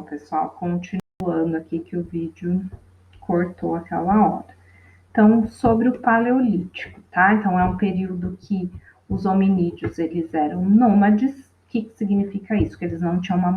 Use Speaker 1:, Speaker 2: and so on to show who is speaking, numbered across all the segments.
Speaker 1: Pessoal, continuando aqui que o vídeo cortou aquela hora. Então, sobre o Paleolítico, tá? Então, é um período que os hominídeos, eles eram nômades. O que significa isso? Que eles não tinham uma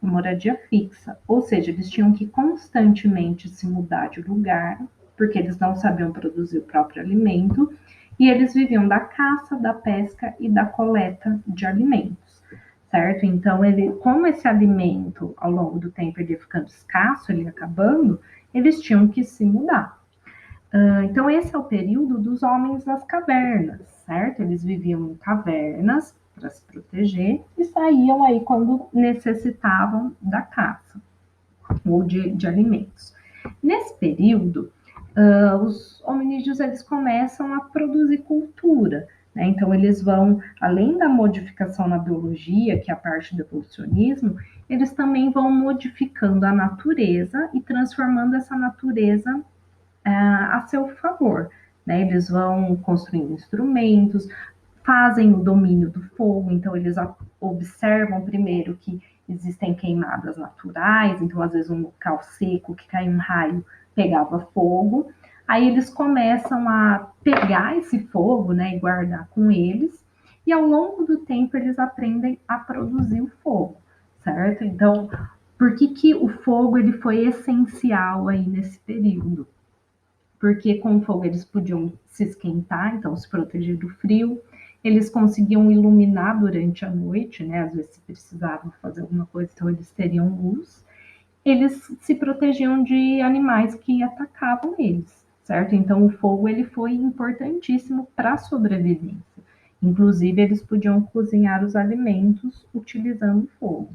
Speaker 1: moradia fixa, ou seja, eles tinham que constantemente se mudar de lugar, porque eles não sabiam produzir o próprio alimento, e eles viviam da caça, da pesca e da coleta de alimentos. Certo? Então, como esse alimento, ao longo do tempo, ele ia ficando escasso, ele ia acabando, eles tinham que se mudar. Então, esse é o período dos homens das cavernas, certo? Eles viviam em cavernas para se proteger e saíam aí quando necessitavam da caça ou de alimentos. Nesse período, os hominídeos eles começam a produzir cultura. Então, eles vão, além da modificação na biologia, que é a parte do evolucionismo, eles também vão modificando a natureza e transformando essa natureza a seu favor. Eles vão construindo instrumentos, fazem o domínio do fogo, então eles observam primeiro que existem queimadas naturais, então às vezes um local seco que cai um raio pegava fogo, aí eles começam a pegar esse fogo, e guardar com eles, e ao longo do tempo eles aprendem a produzir o fogo, certo? Então, por que o fogo ele foi essencial aí nesse período? Porque com o fogo eles podiam se esquentar, então se proteger do frio, eles conseguiam iluminar durante a noite, às vezes se precisavam fazer alguma coisa, então eles teriam luz, eles se protegiam de animais que atacavam eles, certo? Então o fogo ele foi importantíssimo para a sobrevivência. Inclusive eles podiam cozinhar os alimentos utilizando fogo.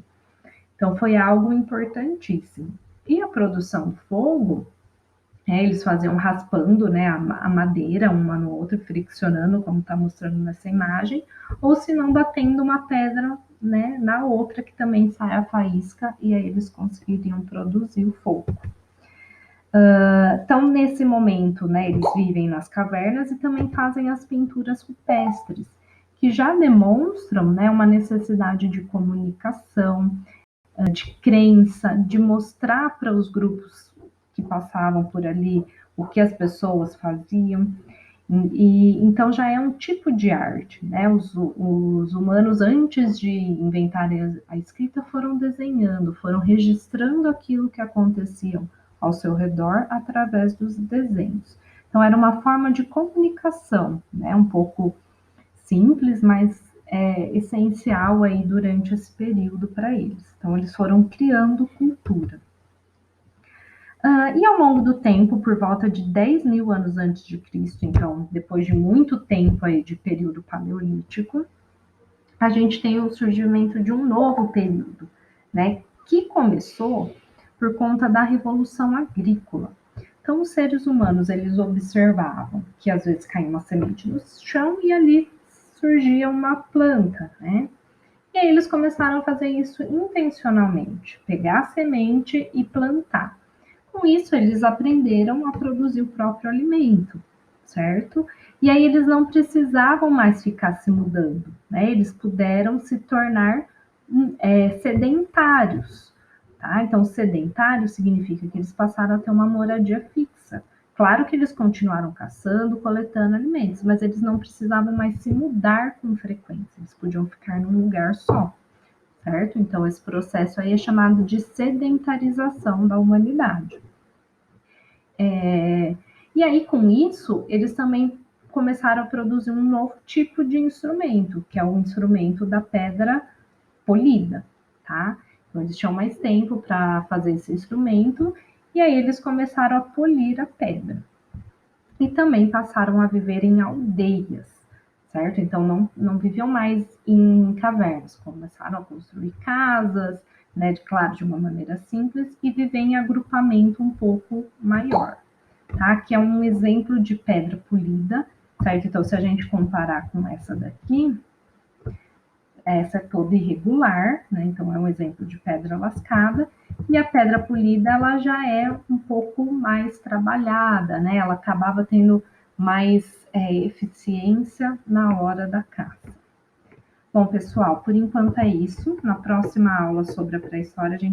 Speaker 1: Então foi algo importantíssimo. E a produção do fogo, eles faziam raspando, a madeira uma no outro, friccionando, como está mostrando nessa imagem, ou se não batendo uma pedra, na outra, que também sai a faísca, e aí eles conseguiriam produzir o fogo. Então, nesse momento, eles vivem nas cavernas e também fazem as pinturas rupestres, que já demonstram, uma necessidade de comunicação, de crença, de mostrar para os grupos que passavam por ali o que as pessoas faziam. E então já é um tipo de arte, Os humanos, antes de inventarem a escrita, foram desenhando, foram registrando aquilo que acontecia ao seu redor através dos desenhos. Então era uma forma de comunicação, um pouco simples, mas essencial aí durante esse período para eles. Então eles foram criando cultura. E ao longo do tempo, por volta de 10 mil anos antes de Cristo, então, depois de muito tempo aí de período paleolítico, a gente tem o surgimento de um novo período, que começou por conta da Revolução Agrícola. Então, os seres humanos, eles observavam que às vezes caía uma semente no chão e ali surgia uma planta, E aí eles começaram a fazer isso intencionalmente, pegar a semente e plantar. Com isso, eles aprenderam a produzir o próprio alimento, certo? E aí eles não precisavam mais ficar se mudando, Eles puderam se tornar sedentários, tá? Então, sedentário significa que eles passaram a ter uma moradia fixa. Claro que eles continuaram caçando, coletando alimentos, mas eles não precisavam mais se mudar com frequência, eles podiam ficar num lugar só, certo? Então, esse processo aí é chamado de sedentarização da humanidade. E aí, com isso, eles também começaram a produzir um novo tipo de instrumento, que é o instrumento da pedra polida, tá? Então, eles tinham mais tempo para fazer esse instrumento, e aí eles começaram a polir a pedra. E também passaram a viver em aldeias, certo? Então, não viviam mais em cavernas, começaram a construir casas, claro, de uma maneira simples, e viver em agrupamento um pouco maior, tá? Que é um exemplo de pedra polida, certo? Então, se a gente comparar com essa daqui, essa é toda irregular, Então, é um exemplo de pedra lascada, e a pedra polida, ela já é um pouco mais trabalhada, Ela acabava tendo mais eficiência na hora da caça. Bom, pessoal, por enquanto é isso. Na próxima aula sobre a pré-história, a gente